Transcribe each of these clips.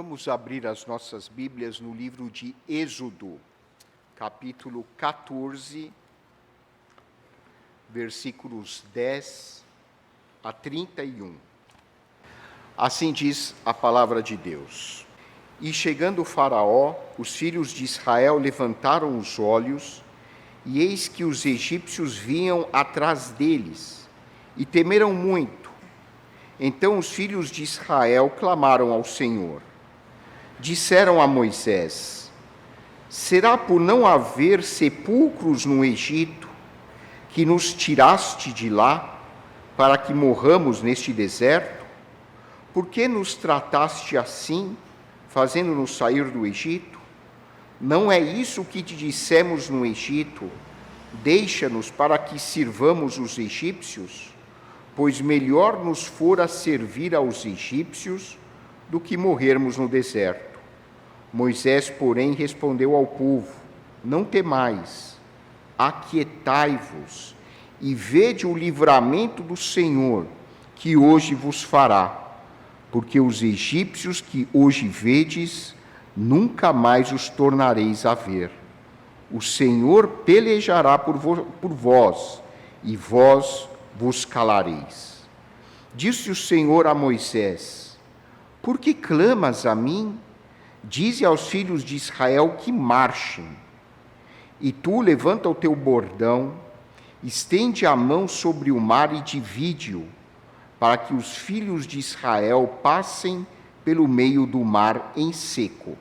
Vamos abrir as nossas Bíblias no livro de Êxodo, capítulo 14, versículos 10 a 31. Assim diz a palavra de Deus. E chegando Faraó, os filhos de Israel levantaram os olhos, e eis que os egípcios vinham atrás deles, e temeram muito. Então os filhos de Israel clamaram ao Senhor. Disseram a Moisés: será por não haver sepulcros no Egito que nos tiraste de lá, para que morramos neste deserto? Por que nos trataste assim, fazendo-nos sair do Egito? Não é isso que te dissemos no Egito: deixa-nos para que sirvamos os egípcios? Pois melhor nos fora servir aos egípcios do que morrermos no deserto. Moisés, porém, respondeu ao povo: não temais, aquietai-vos e vede o livramento do Senhor, que hoje vos fará, porque os egípcios que hoje vedes, nunca mais os tornareis a ver. O Senhor pelejará por vós, e vós vos calareis. Disse o Senhor a Moisés: por que clamas a mim? Dize aos filhos de Israel que marchem. E tu levanta o teu bordão, estende a mão sobre o mar e divide-o, para que os filhos de Israel passem pelo meio do mar em seco.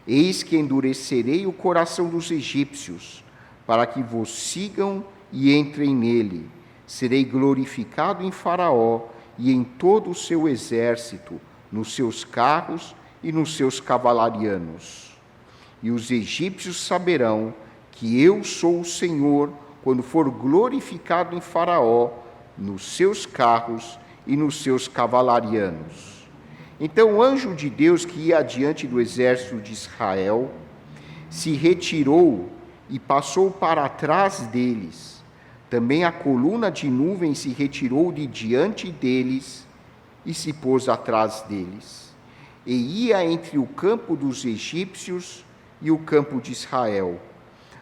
Eis que endurecerei o coração dos egípcios, para que vos sigam e entrem nele. Serei glorificado em Faraó e em todo o seu exército, nos seus carros e nos seus cavalarianos. E os egípcios saberão que eu sou o Senhor, quando for glorificado em Faraó, nos seus carros e nos seus cavalarianos. Então o anjo de Deus, que ia adiante do exército de Israel, se retirou e passou para trás deles. Também a coluna de nuvem se retirou de diante deles e se pôs atrás deles. E ia entre o campo dos egípcios e o campo de Israel.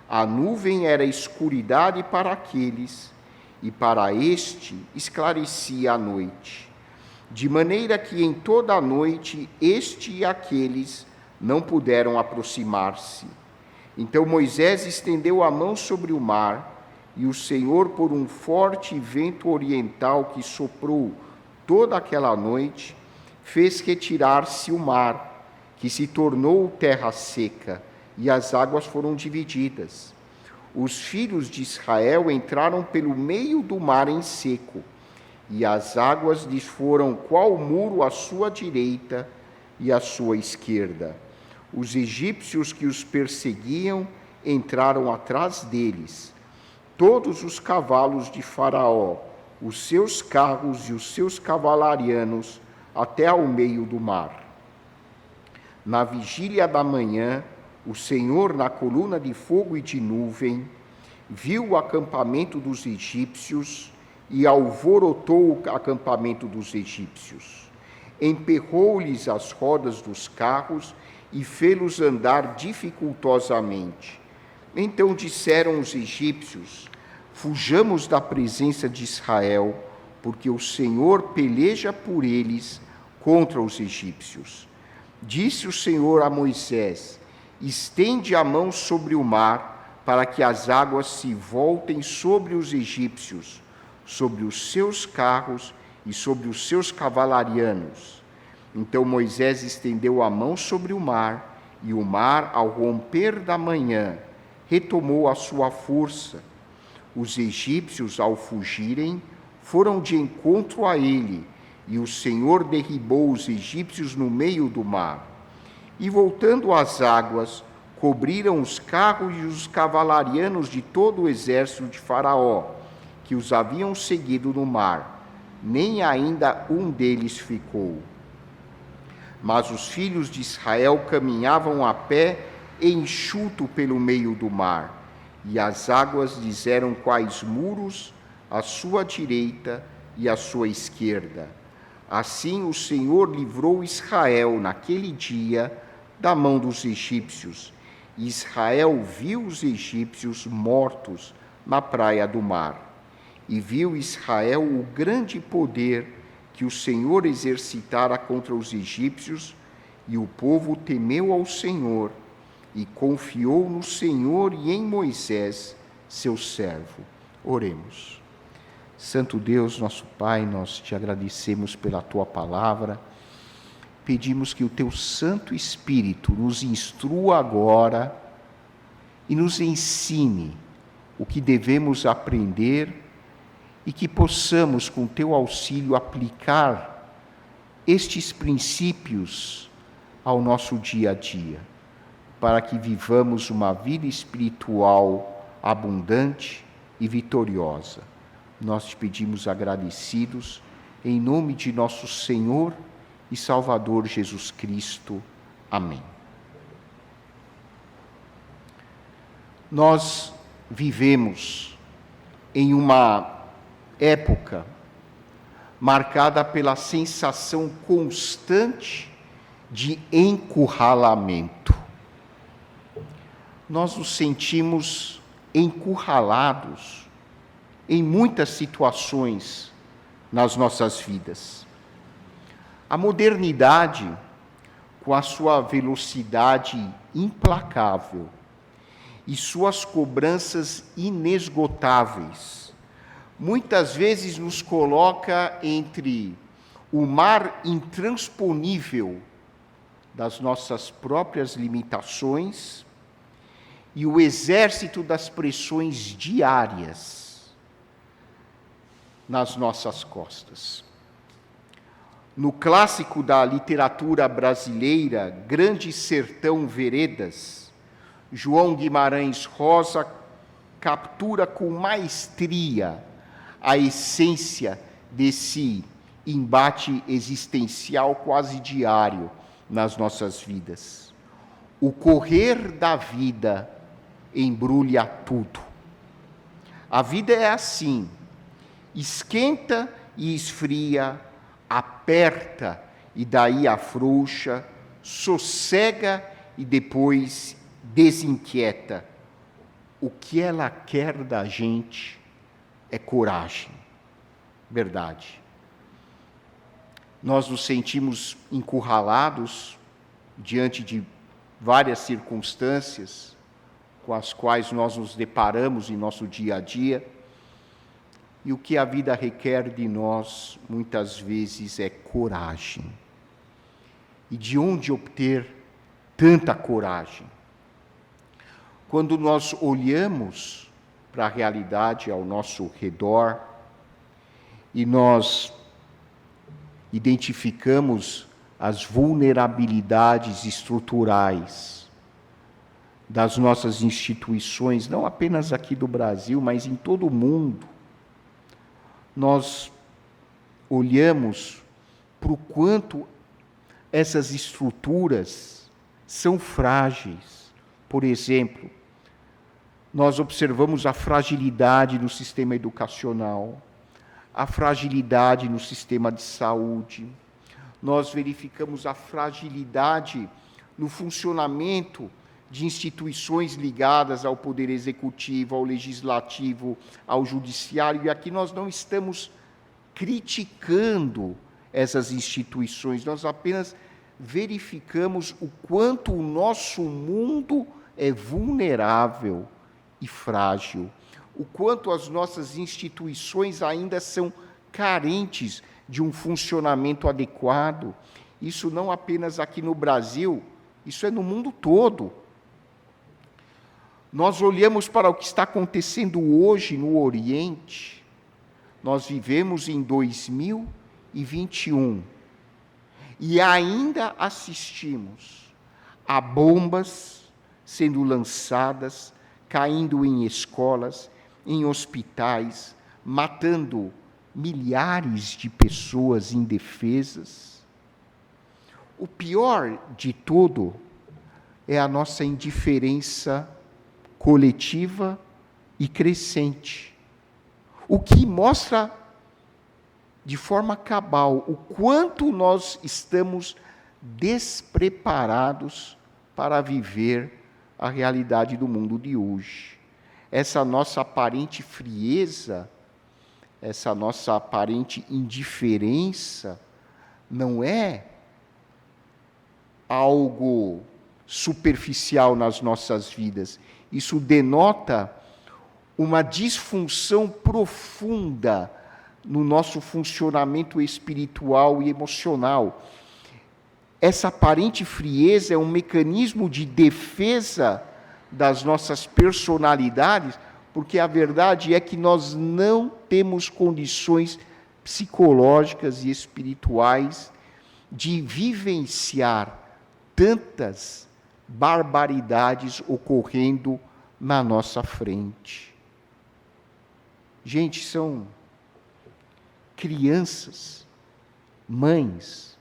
A nuvem era escuridade para aqueles, e para este esclarecia a noite. De maneira que em toda a noite este e aqueles não puderam aproximar-se. Então Moisés estendeu a mão sobre o mar, e o Senhor, por um forte vento oriental que soprou toda aquela noite, fez retirar-se o mar, que se tornou terra seca, e as águas foram divididas. Os filhos de Israel entraram pelo meio do mar em seco, e as águas lhes foram qual muro à sua direita e à sua esquerda. Os egípcios que os perseguiam entraram atrás deles, todos os cavalos de Faraó, os seus carros e os seus cavalarianos, até ao meio do mar. Na vigília da manhã, o Senhor, na coluna de fogo e de nuvem, viu o acampamento dos egípcios e alvorotou o acampamento dos egípcios. Emperrou-lhes as rodas dos carros e fê-los andar dificultosamente. Então disseram os egípcios: fujamos da presença de Israel, porque o Senhor peleja por eles contra os egípcios. Disse o Senhor a Moisés: estende a mão sobre o mar, para que as águas se voltem sobre os egípcios, sobre os seus carros e sobre os seus cavalarianos. Então Moisés estendeu a mão sobre o mar, e o mar, ao romper da manhã, retomou a sua força. Os egípcios, ao fugirem, foram de encontro a ele, e o Senhor derribou os egípcios no meio do mar. E voltando às águas, cobriram os carros e os cavalarianos de todo o exército de Faraó, que os haviam seguido no mar. Nem ainda um deles ficou. Mas os filhos de Israel caminhavam a pé enxuto pelo meio do mar, e as águas lhes eram quais muros à sua direita e à sua esquerda. Assim o Senhor livrou Israel naquele dia da mão dos egípcios. E Israel viu os egípcios mortos na praia do mar. E viu Israel o grande poder que o Senhor exercitara contra os egípcios, e o povo temeu ao Senhor e confiou no Senhor e em Moisés, seu servo. Oremos. Santo Deus, nosso Pai, nós te agradecemos pela tua palavra. Pedimos que o teu Santo Espírito nos instrua agora e nos ensine o que devemos aprender e que possamos, com teu auxílio, aplicar estes princípios ao nosso dia a dia, para que vivamos uma vida espiritual abundante e vitoriosa. Nós te pedimos agradecidos, em nome de nosso Senhor e Salvador Jesus Cristo. Amém. Nós vivemos em uma época marcada pela sensação constante de encurralamento. Nós nos sentimos encurralados em muitas situações nas nossas vidas. A modernidade, com a sua velocidade implacável e suas cobranças inesgotáveis, muitas vezes nos coloca entre o mar intransponível das nossas próprias limitações e o exército das pressões diárias nas nossas costas. No clássico da literatura brasileira, Grande Sertão Veredas, João Guimarães Rosa captura com maestria a essência desse embate existencial quase diário nas nossas vidas. O correr da vida embrulha tudo. A vida é assim, esquenta e esfria, aperta e daí afrouxa, sossega e depois desinquieta. O que ela quer da gente é coragem, verdade. Nós nos sentimos encurralados diante de várias circunstâncias com as quais nós nos deparamos em nosso dia a dia, e o que a vida requer de nós, muitas vezes, é coragem. E de onde obter tanta coragem? Quando nós olhamos para a realidade ao nosso redor e nós identificamos as vulnerabilidades estruturais das nossas instituições, não apenas aqui do Brasil, mas em todo o mundo, nós olhamos para o quanto essas estruturas são frágeis. Por exemplo, nós observamos a fragilidade no sistema educacional, a fragilidade no sistema de saúde, nós verificamos a fragilidade no funcionamento de instituições ligadas ao poder executivo, ao legislativo, ao judiciário, e aqui nós não estamos criticando essas instituições, nós apenas verificamos o quanto o nosso mundo é vulnerável e frágil, o quanto as nossas instituições ainda são carentes de um funcionamento adequado. Isso não apenas aqui no Brasil, isso é no mundo todo. Nós olhamos para o que está acontecendo hoje no Oriente, nós vivemos em 2021 e ainda assistimos a bombas sendo lançadas, caindo em escolas, em hospitais, matando milhares de pessoas indefesas. O pior de tudo é a nossa indiferença coletiva e crescente, o que mostra de forma cabal o quanto nós estamos despreparados para viver a realidade do mundo de hoje. Essa nossa aparente frieza, essa nossa aparente indiferença, não é algo superficial nas nossas vidas. Isso denota uma disfunção profunda no nosso funcionamento espiritual e emocional. Essa aparente frieza é um mecanismo de defesa das nossas personalidades, porque a verdade é que nós não temos condições psicológicas e espirituais de vivenciar tantas barbaridades ocorrendo na nossa frente. Gente, são crianças, mães,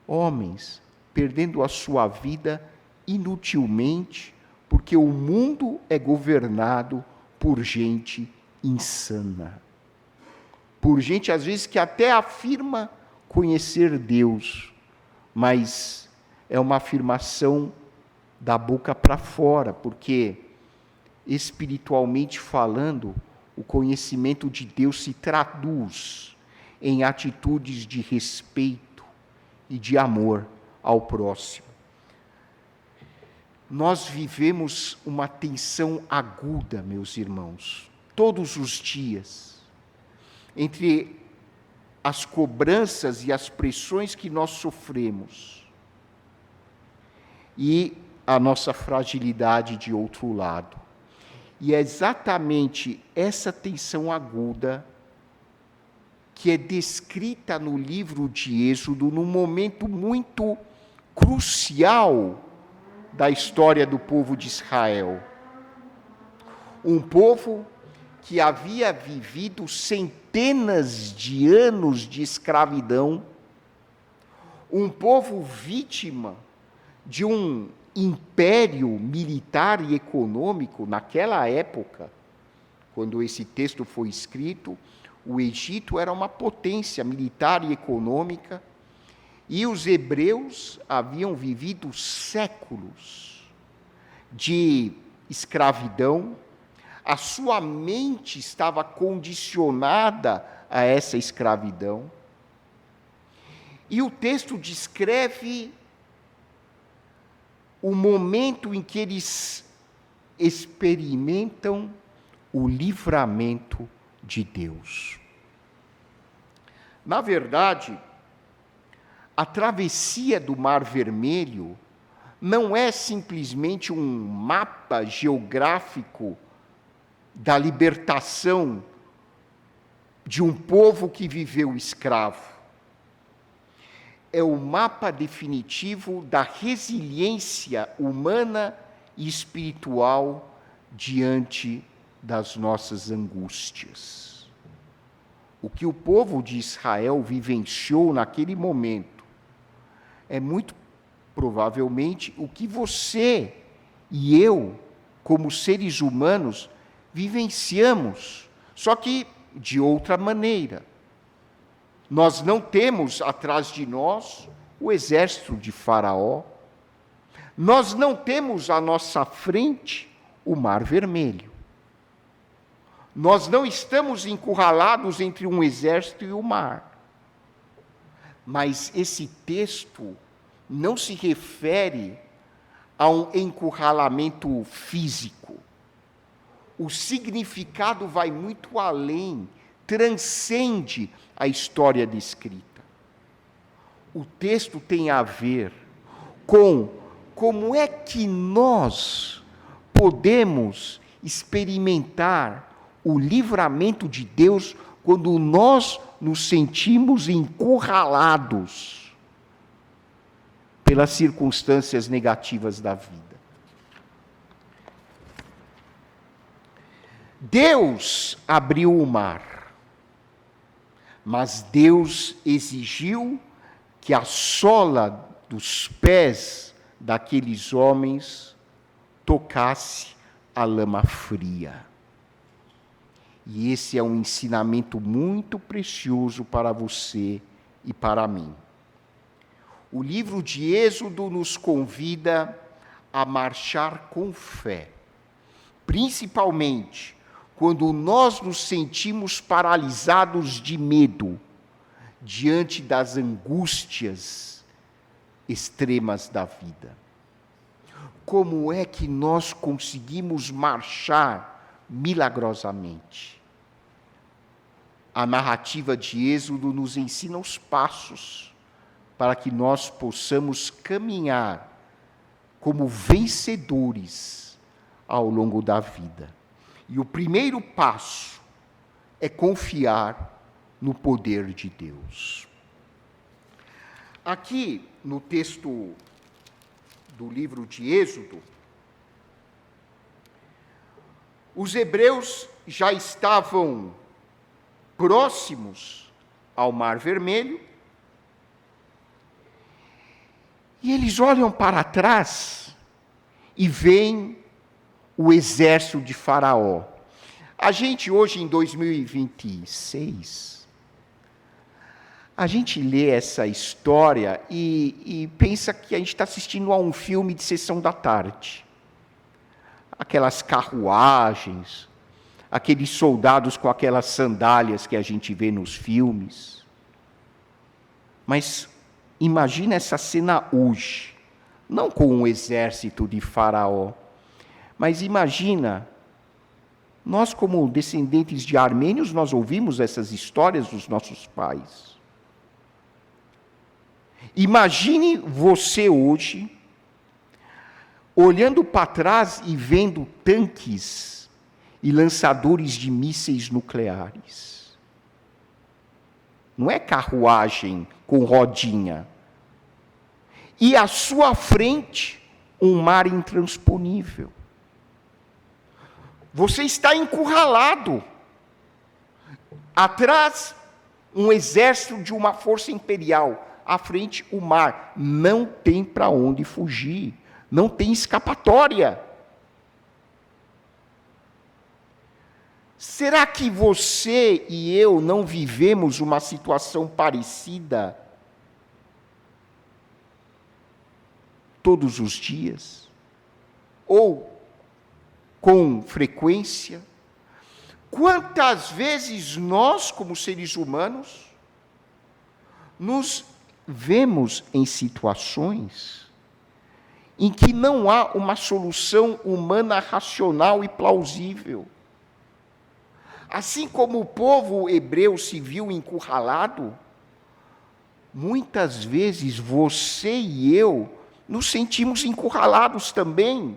homens, perdendo a sua vida inutilmente, porque o mundo é governado por gente insana. Por gente, às vezes, que até afirma conhecer Deus, mas é uma afirmação da boca para fora, porque, espiritualmente falando, o conhecimento de Deus se traduz em atitudes de respeito e de amor ao próximo. Nós vivemos uma tensão aguda, meus irmãos, todos os dias, entre as cobranças e as pressões que nós sofremos e a nossa fragilidade de outro lado. E é exatamente essa tensão aguda que é descrita no livro de Êxodo, num momento muito crucial da história do povo de Israel. Um povo que havia vivido centenas de anos de escravidão, um povo vítima de um império militar e econômico. Naquela época, quando esse texto foi escrito, o Egito era uma potência militar e econômica, e os hebreus haviam vivido séculos de escravidão. A sua mente estava condicionada a essa escravidão. E o texto descreve o momento em que eles experimentam o livramento de Deus. Na verdade, a travessia do Mar Vermelho não é simplesmente um mapa geográfico da libertação de um povo que viveu escravo. É o mapa definitivo da resiliência humana e espiritual diante das nossas angústias. O que o povo de Israel vivenciou naquele momento é muito provavelmente o que você e eu, como seres humanos, vivenciamos, só que de outra maneira. Nós não temos atrás de nós o exército de Faraó. Nós não temos à nossa frente o Mar Vermelho. Nós não estamos encurralados entre um exército e o mar. Mas esse texto não se refere a um encurralamento físico. O significado vai muito além, transcende a história descrita. O texto tem a ver com como é que nós podemos experimentar o livramento de Deus quando nós nos sentimos encurralados pelas circunstâncias negativas da vida. Deus abriu o mar, mas Deus exigiu que a sola dos pés daqueles homens tocasse a lama fria. E esse é um ensinamento muito precioso para você e para mim. O livro de Êxodo nos convida a marchar com fé, principalmente quando nós nos sentimos paralisados de medo diante das angústias extremas da vida. Como é que nós conseguimos marchar milagrosamente? A narrativa de Êxodo nos ensina os passos para que nós possamos caminhar como vencedores ao longo da vida. E o primeiro passo é confiar no poder de Deus. Aqui, no texto do livro de Êxodo, os hebreus já estavam próximos ao Mar Vermelho, e eles olham para trás e veem o exército de Faraó. A gente hoje, em 2026, a gente lê essa história e pensa que a gente está assistindo a um filme de sessão da tarde. Aquelas carruagens, aqueles soldados com aquelas sandálias que a gente vê nos filmes. Mas imagina essa cena hoje, não com um exército de Faraó, mas imagina, nós como descendentes de armênios, nós ouvimos essas histórias dos nossos pais. Imagine você hoje, olhando para trás e vendo tanques e lançadores de mísseis nucleares. Não é carruagem com rodinha. E à sua frente, um mar intransponível. Você está encurralado. Atrás, um exército de uma força imperial. À frente, o mar. Não tem para onde fugir. Não tem escapatória. Será que você e eu não vivemos uma situação parecida todos os dias? Ou com frequência? Quantas vezes nós, como seres humanos, nos vemos em situações em que não há uma solução humana racional e plausível? Assim como o povo hebreu se viu encurralado, muitas vezes você e eu nos sentimos encurralados também.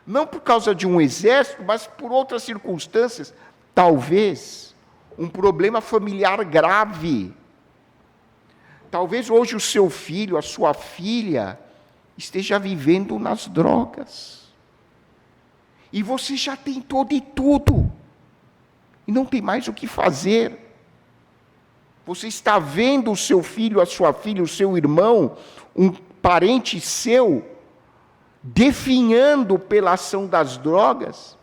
Não por causa de um exército, mas por outras circunstâncias. Talvez um problema familiar grave. Talvez hoje o seu filho, a sua filha, esteja vivendo nas drogas. E você já tentou de tudo. E não tem mais o que fazer. Você está vendo o seu filho, a sua filha, o seu irmão, um parente seu, definhando pela ação das drogas,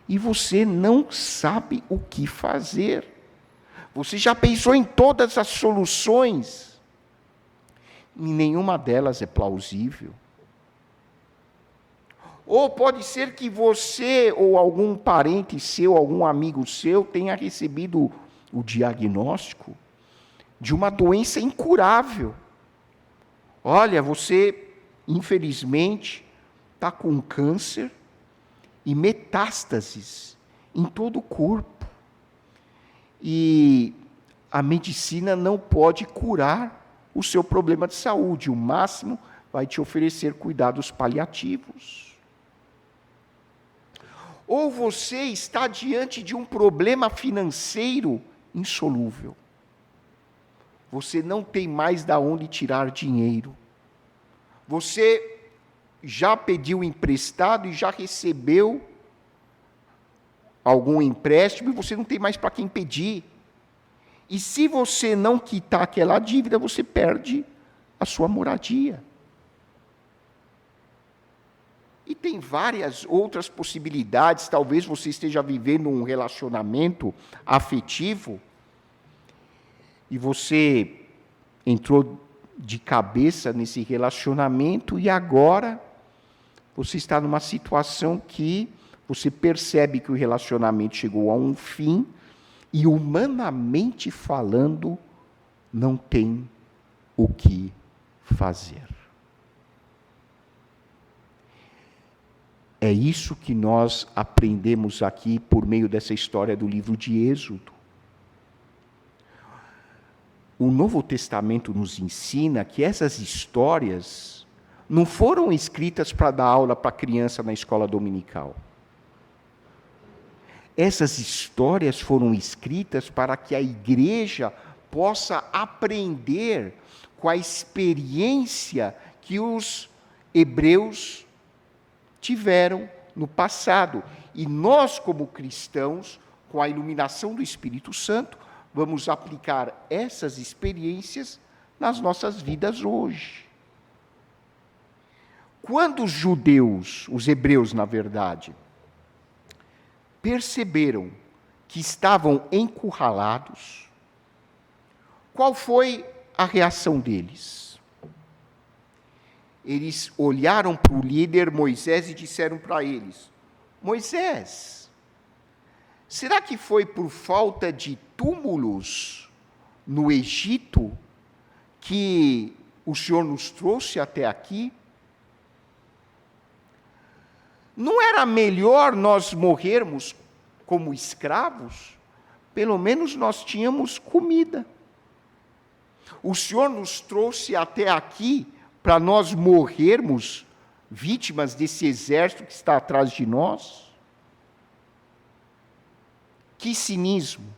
e você não sabe o que fazer. Você já pensou em todas as soluções, e nenhuma delas é plausível. Ou pode ser que você ou algum parente seu, algum amigo seu, tenha recebido o diagnóstico de uma doença incurável. Olha, você, infelizmente, está com câncer e metástases em todo o corpo. E a medicina não pode curar o seu problema de saúde. O máximo vai te oferecer cuidados paliativos. Ou você está diante de um problema financeiro insolúvel. Você não tem mais de onde tirar dinheiro. Você já pediu emprestado e já recebeu algum empréstimo e você não tem mais para quem pedir. E se você não quitar aquela dívida, você perde a sua moradia. E tem várias outras possibilidades. Talvez você esteja vivendo um relacionamento afetivo e você entrou de cabeça nesse relacionamento e agora você está numa situação que você percebe que o relacionamento chegou a um fim e, humanamente falando, não tem o que fazer. É isso que nós aprendemos aqui por meio dessa história do livro de Êxodo. O Novo Testamento nos ensina que essas histórias não foram escritas para dar aula para criança na escola dominical. Essas histórias foram escritas para que a igreja possa aprender com a experiência que os hebreus tiveram no passado. E nós, como cristãos, com a iluminação do Espírito Santo, vamos aplicar essas experiências nas nossas vidas hoje. Quando os judeus, os hebreus, na verdade, perceberam que estavam encurralados, qual foi a reação deles? Eles olharam para o líder Moisés e disseram para eles: Moisés, será que foi por falta de túmulos no Egito que o Senhor nos trouxe até aqui? Não era melhor nós morrermos como escravos? Pelo menos nós tínhamos comida. O Senhor nos trouxe até aqui para nós morrermos vítimas desse exército que está atrás de nós? Que cinismo!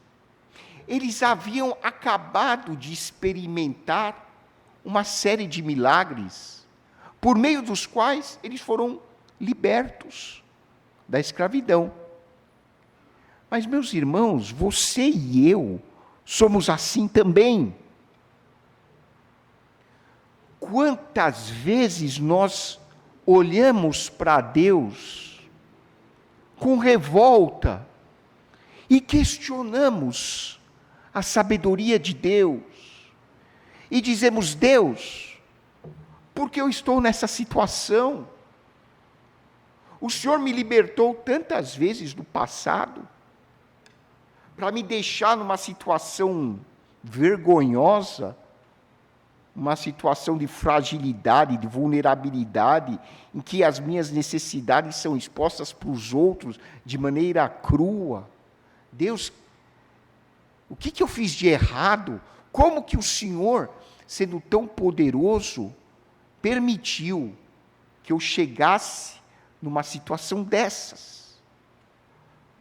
Eles haviam acabado de experimentar uma série de milagres, por meio dos quais eles foram libertos da escravidão. Mas, meus irmãos, você e eu somos assim também. Quantas vezes nós olhamos para Deus com revolta e questionamos a sabedoria de Deus e dizemos: Deus, por que eu estou nessa situação? O Senhor me libertou tantas vezes no passado para me deixar numa situação vergonhosa, uma situação de fragilidade, de vulnerabilidade, em que as minhas necessidades são expostas para os outros de maneira crua. Deus, o que eu fiz de errado? Como que o Senhor, sendo tão poderoso, permitiu que eu chegasse numa situação dessas?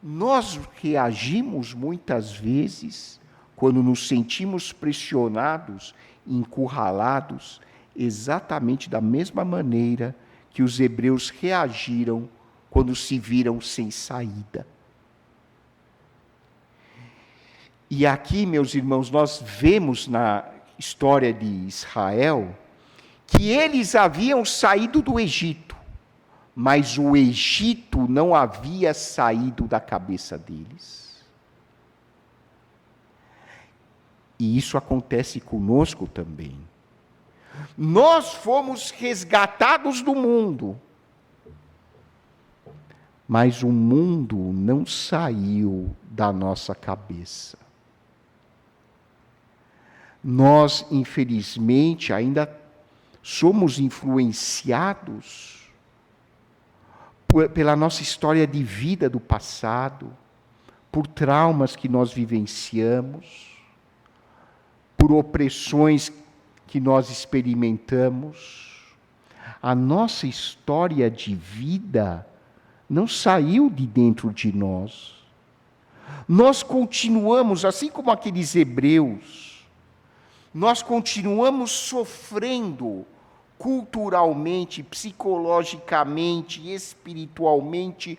Nós reagimos muitas vezes, quando nos sentimos pressionados, encurralados, exatamente da mesma maneira que os hebreus reagiram quando se viram sem saída. E aqui, meus irmãos, nós vemos na história de Israel que eles haviam saído do Egito, mas o Egito não havia saído da cabeça deles. E isso acontece conosco também. Nós fomos resgatados do mundo, mas o mundo não saiu da nossa cabeça. Nós, infelizmente, ainda somos influenciados pela nossa história de vida do passado, por traumas que nós vivenciamos, por opressões que nós experimentamos. A nossa história de vida não saiu de dentro de nós. Nós continuamos, assim como aqueles hebreus, nós continuamos sofrendo culturalmente, psicologicamente, espiritualmente,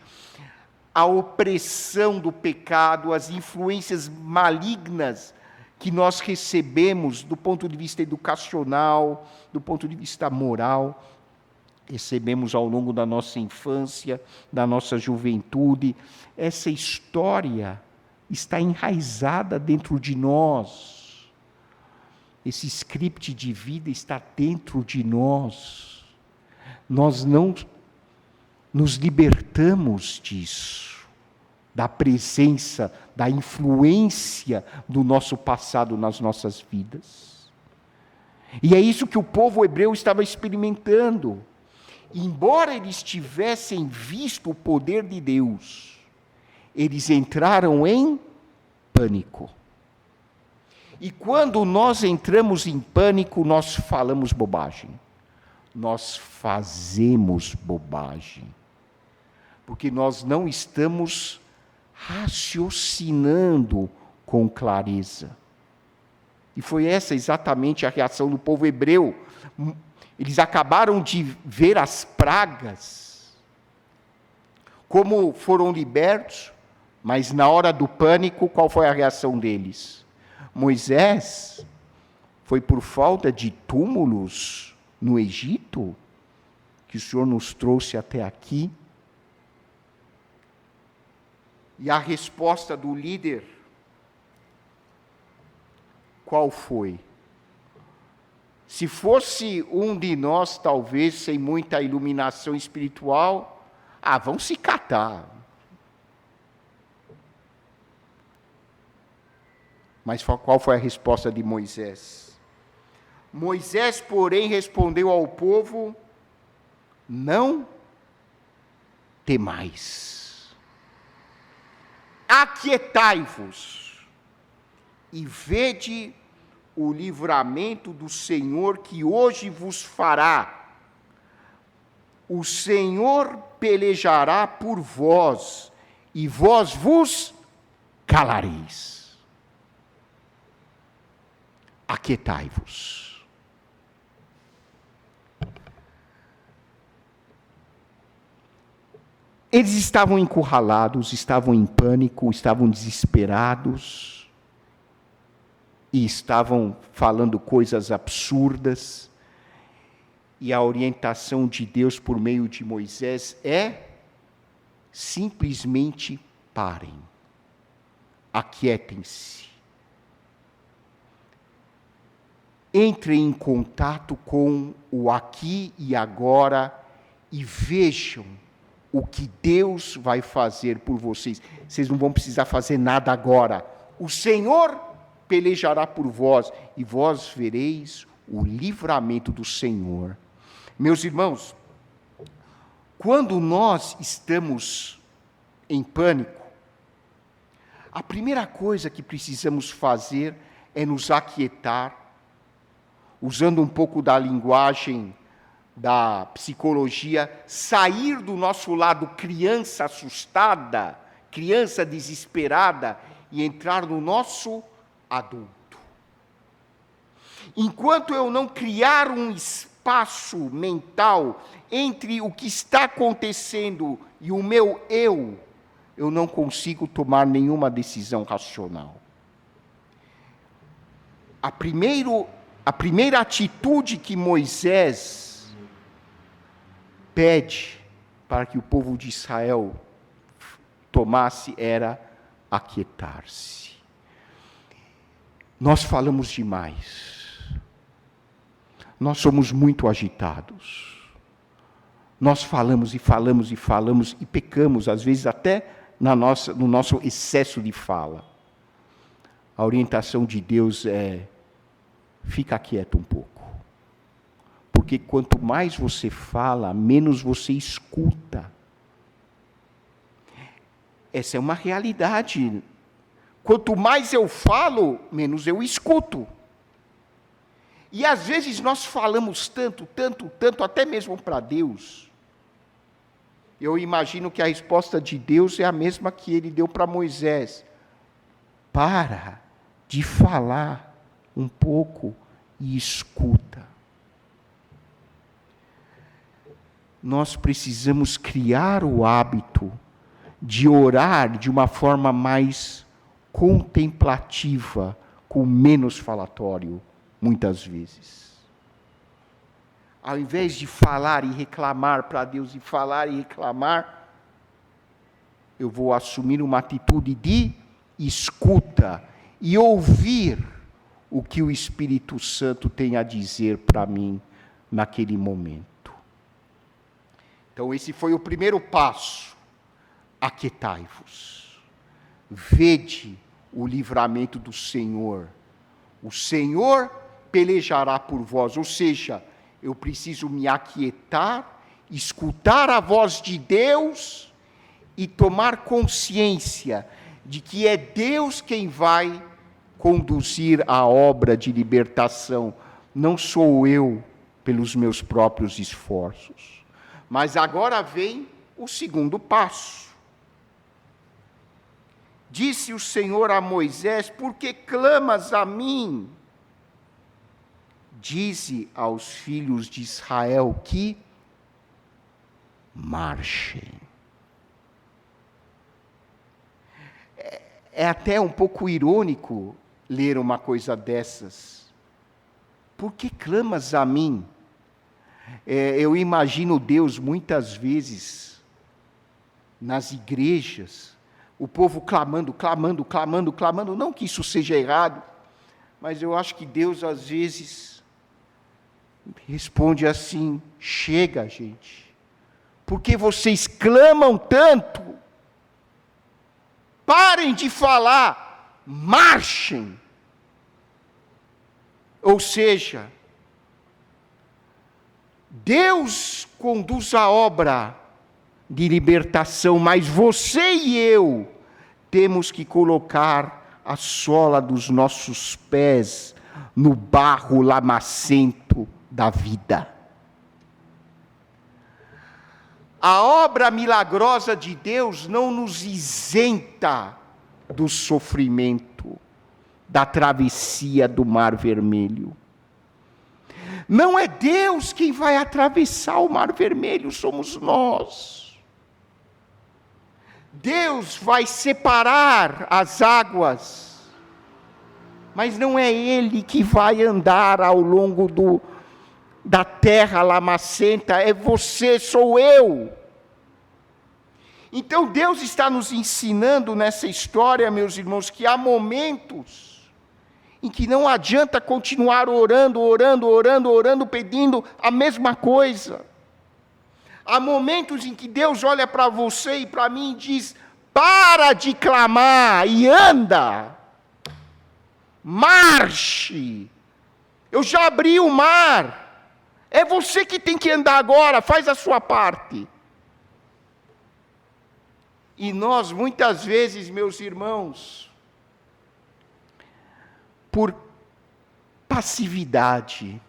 a opressão do pecado, as influências malignas que nós recebemos do ponto de vista educacional, do ponto de vista moral. recebemos ao longo da nossa infância, da nossa juventude. Essa história está enraizada dentro de nós. Esse script de vida está dentro de nós. Nós não nos libertamos disso, da presença, da influência do nosso passado nas nossas vidas. E é isso que o povo hebreu estava experimentando. Embora eles tivessem visto o poder de Deus, eles entraram em pânico. E quando nós entramos em pânico, nós falamos bobagem. Nós fazemos bobagem. Porque nós não estamos raciocinando com clareza. E foi essa exatamente a reação do povo hebreu. Eles acabaram de ver as pragas, como foram libertos, mas na hora do pânico, qual foi a reação deles? Moisés, foi por falta de túmulos no Egito que o Senhor nos trouxe até aqui? E a resposta do líder, qual foi? Se fosse um de nós, talvez, sem muita iluminação espiritual, vão se catar. Mas qual foi a resposta de Moisés? Moisés, porém, respondeu ao povo: não temais. Aquietai-vos e vede o livramento do Senhor que hoje vos fará. O Senhor pelejará por vós, e vós vos calareis. Aquietai-vos. Eles estavam encurralados, estavam em pânico, estavam desesperados, e estavam falando coisas absurdas, e a orientação de Deus por meio de Moisés é: simplesmente parem, aquietem-se, entrem em contato com o aqui e agora e vejam o que Deus vai fazer por vocês. Vocês não vão precisar fazer nada agora. O Senhor pelejará por vós, e vós vereis o livramento do Senhor. Meus irmãos, quando nós estamos em pânico, a primeira coisa que precisamos fazer é nos aquietar, usando um pouco da linguagem da psicologia, sair do nosso lado criança assustada, criança desesperada, e entrar no nosso adulto. Enquanto eu não criar um espaço mental entre o que está acontecendo e o meu eu não consigo tomar nenhuma decisão racional. A primeira atitude que Moisés pede para que o povo de Israel tomasse era aquietar-se. Nós falamos demais. Nós somos muito agitados. Nós falamos e falamos e falamos e pecamos, às vezes até no nosso excesso de fala. A orientação de Deus é: fica quieto um pouco. Porque quanto mais você fala, menos você escuta. Essa é uma realidade. Quanto mais eu falo, menos eu escuto. E às vezes nós falamos tanto, até mesmo para Deus. Eu imagino que a resposta de Deus é a mesma que ele deu para Moisés: para de falar um pouco e escuta. Nós precisamos criar o hábito de orar de uma forma mais contemplativa, com menos falatório, muitas vezes. ao invés de falar e reclamar para Deus, e falar e reclamar, eu vou assumir uma atitude de escuta e ouvir o que o Espírito Santo tem a dizer para mim naquele momento. Então, esse foi o primeiro passo. Aquietai-vos. Vede o livramento do Senhor. O Senhor pelejará por vós. Ou seja, eu preciso me aquietar, escutar a voz de Deus e tomar consciência de que é Deus quem vai conduzir a obra de libertação. Não sou eu, pelos meus próprios esforços. Mas agora vem o segundo passo. Disse o Senhor a Moisés: por que clamas a mim? Dize aos filhos de Israel que marchem. É até um pouco irônico ler uma coisa dessas. Por que clamas a mim? Eu imagino Deus muitas vezes nas igrejas, o povo clamando, clamando, clamando, clamando. Não que isso seja errado, mas eu acho que Deus às vezes responde assim: chega, gente, por que vocês clamam tanto? Parem de falar, marchem. Ou seja, Deus conduz a obra de libertação, mas você e eu temos que colocar a sola dos nossos pés no barro lamacento da vida. A obra milagrosa de Deus não nos isenta do sofrimento, da travessia do Mar Vermelho. Não é Deus quem vai atravessar o Mar Vermelho, somos nós. Deus vai separar as águas, mas não é Ele que vai andar ao longo da terra lamacenta, é você, sou eu. Então Deus está nos ensinando nessa história, meus irmãos, que há momentos em que não adianta continuar orando, pedindo a mesma coisa. Há momentos em que Deus olha para você e para mim e diz: para de clamar e anda, marche, eu já abri o mar, é você que tem que andar agora, faz a sua parte. E nós, muitas vezes, meus irmãos, por passividade,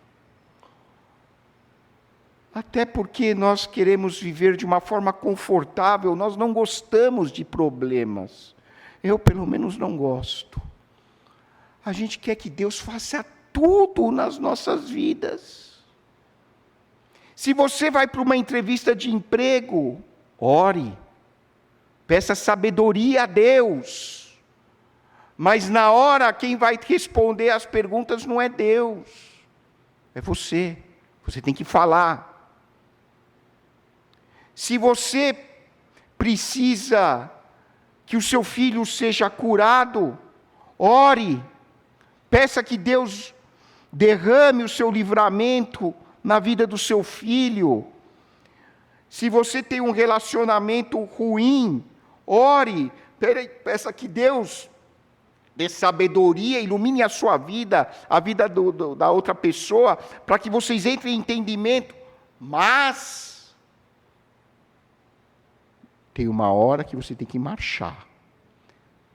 até porque nós queremos viver de uma forma confortável, nós não gostamos de problemas. Eu, pelo menos, não gosto. A gente quer que Deus faça tudo nas nossas vidas. Se você vai para uma entrevista de emprego, ore, peça sabedoria a Deus. Mas na hora, quem vai responder as perguntas não é Deus, é você. Você tem que falar. Se você precisa que o seu filho seja curado, ore, peça que Deus derrame o seu livramento na vida do seu filho. Se você tem um relacionamento ruim, ore, peça que Deus dê sabedoria, ilumine a sua vida, a vida da outra pessoa, para que vocês entrem em entendimento. Mas tem uma hora que você tem que marchar.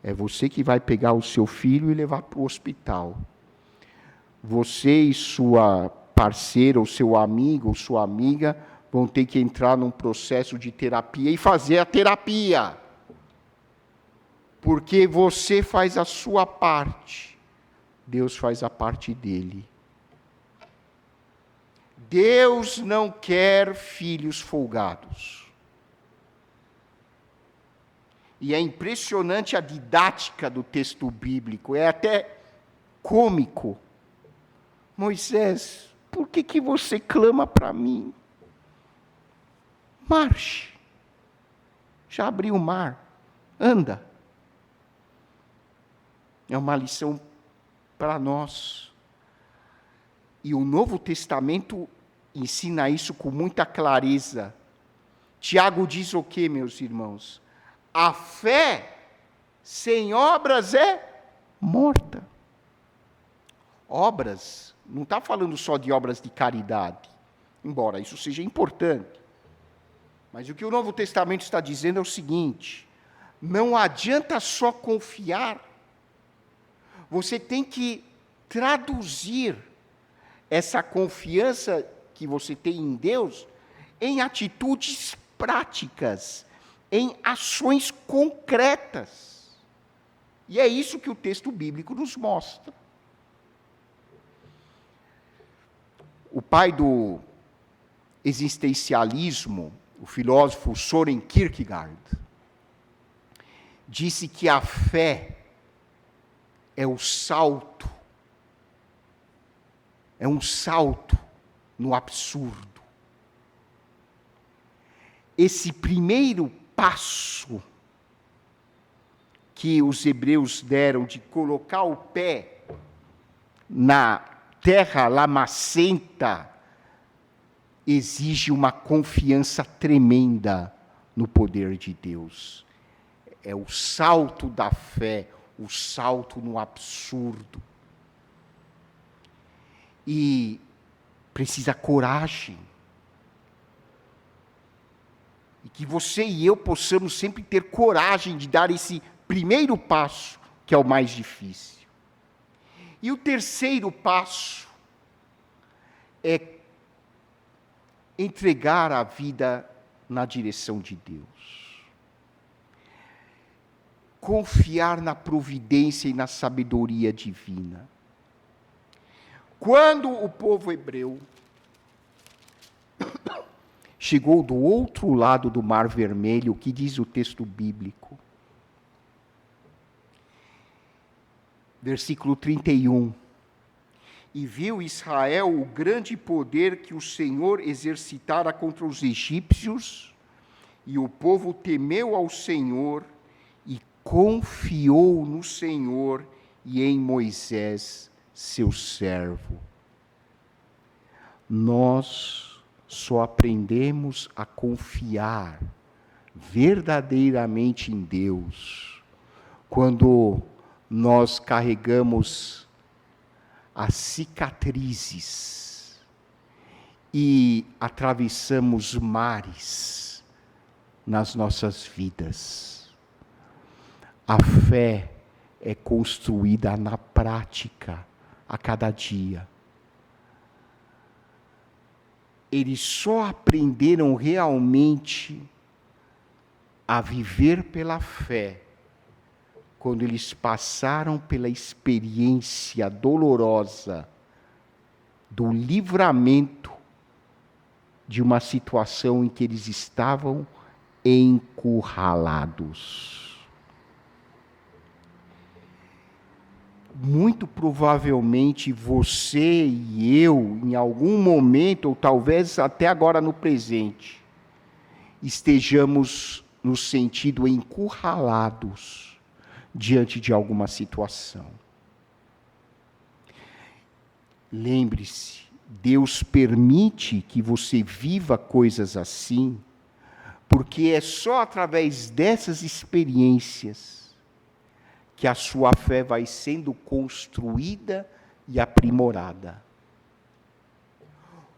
É você que vai pegar o seu filho e levar para o hospital. Você e sua parceira, ou seu amigo, ou sua amiga, vão ter que entrar num processo de terapia e fazer a terapia. Porque você faz a sua parte, Deus faz a parte dele. Deus não quer filhos folgados. E é impressionante a didática do texto bíblico, é até cômico. Moisés, por que você clama para mim? Marche. Já abriu o mar. Anda. É uma lição para nós. E o Novo Testamento ensina isso com muita clareza. Tiago diz o quê, meus irmãos? A fé sem obras é morta. Obras, não está falando só de obras de caridade, embora isso seja importante. Mas o que o Novo Testamento está dizendo é o seguinte: não adianta só confiar, você tem que traduzir essa confiança que você tem em Deus em atitudes práticas, em ações concretas. E é isso que o texto bíblico nos mostra. O pai do existencialismo, o filósofo Søren Kierkegaard, disse que a fé é um salto no absurdo. Esse primeiro passo que os hebreus deram de colocar o pé na terra lamacenta exige uma confiança tremenda no poder de Deus. É o salto da fé, o salto no absurdo. E precisa coragem. E que você e eu possamos sempre ter coragem de dar esse primeiro passo, que é o mais difícil. E o terceiro passo é entregar a vida na direção de Deus. Confiar na providência e na sabedoria divina. Quando o povo hebreu chegou do outro lado do Mar Vermelho, o que diz o texto bíblico? Versículo 31. E viu Israel o grande poder que o Senhor exercitara contra os egípcios, e o povo temeu ao Senhor e confiou no Senhor e em Moisés, seu servo. Nós só aprendemos a confiar verdadeiramente em Deus quando nós carregamos as cicatrizes e atravessamos mares nas nossas vidas. A fé é construída na prática, a cada dia. Eles só aprenderam realmente a viver pela fé quando eles passaram pela experiência dolorosa do livramento de uma situação em que eles estavam encurralados. Muito provavelmente você e eu, em algum momento, ou talvez até agora no presente, estejamos no sentido encurralados diante de alguma situação. Lembre-se, Deus permite que você viva coisas assim, porque é só através dessas experiências que a sua fé vai sendo construída e aprimorada.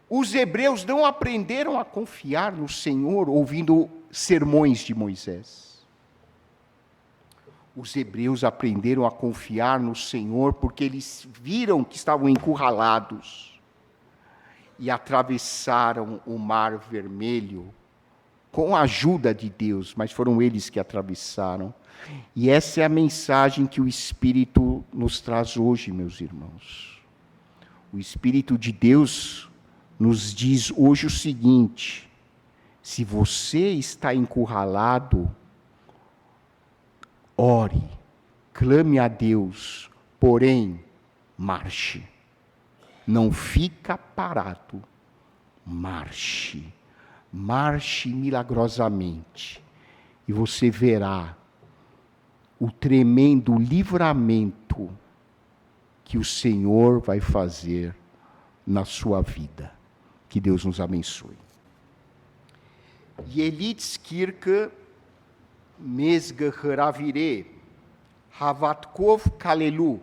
Os hebreus não aprenderam a confiar no Senhor ouvindo sermões de Moisés. Os hebreus aprenderam a confiar no Senhor porque eles viram que estavam encurralados e atravessaram o Mar Vermelho com a ajuda de Deus, mas foram eles que atravessaram. E essa é a mensagem que o Espírito nos traz hoje, meus irmãos. O Espírito de Deus nos diz hoje o seguinte: se você está encurralado, ore, clame a Deus, porém, marche. Não fica parado. Marche. Marche milagrosamente. E você verá o tremendo livramento que o Senhor vai fazer na sua vida. Que Deus nos abençoe. Yelitzkirke mesgăhăravire, havatkov kalelu,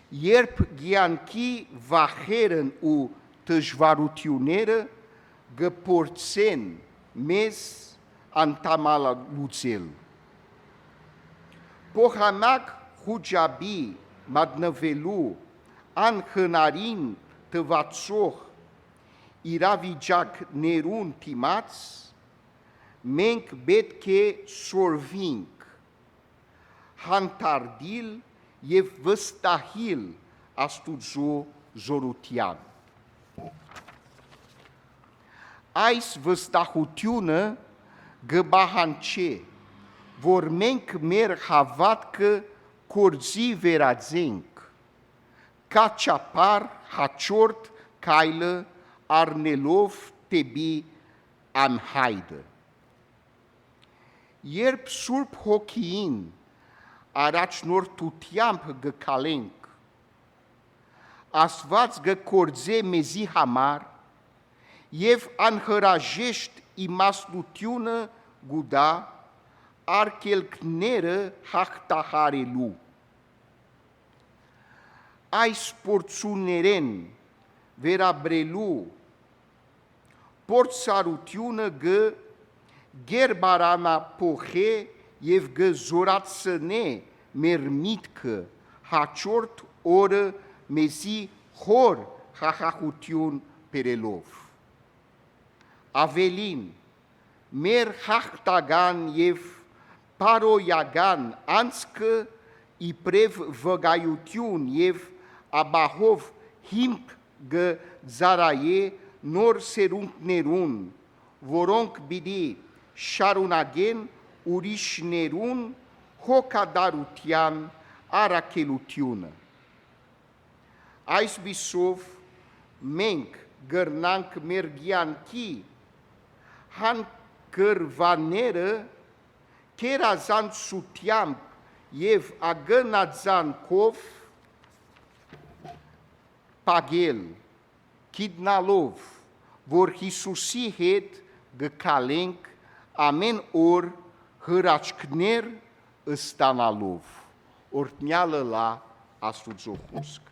ierp gianki vaheren u tăjvarutiunere, găporțen mes antamala luțel. Pohanac hujabi madnăvelu, an hănarin tăvațoh, iravijak nerun timaț, menc betke sorvink, hantardil ev văstahil astudzo zorutian. Ais văstahutiună găbahance, vor menc mer havatcă corzi veradzenc, ca ceapar haciort cailă Arnelov tebi anhaidă. Ierp surp hochiin, araci nor tutiamp gă calenc, asvați gă corze mezi hamar, ev anhărajești imas lutiună guda, archel kneră hahtahare lu. Ai sporțuneren, vera brelu, port sarutiună gă gerbarana pohe, ev gă zorat săne, mermitcă, haciort oră mezi hor hahahutiun perelov. Avelin, mer hachtagan ev paroyagan anscă iprev văgaiutiun ev abahov himp gă zaraie nor serunc nerun, voronc bidi sharunagen urish nerun, hocadarutian arakelutiună. Ais bisov menc gărnanc mergianchi, han cărvaneră, kerazan sutiamp, ev agănazan kov, pagel, kidnalov, vor hisusi het găcalenc, amen or hărașcner ăstanalov, ortneală la astuzohuscă.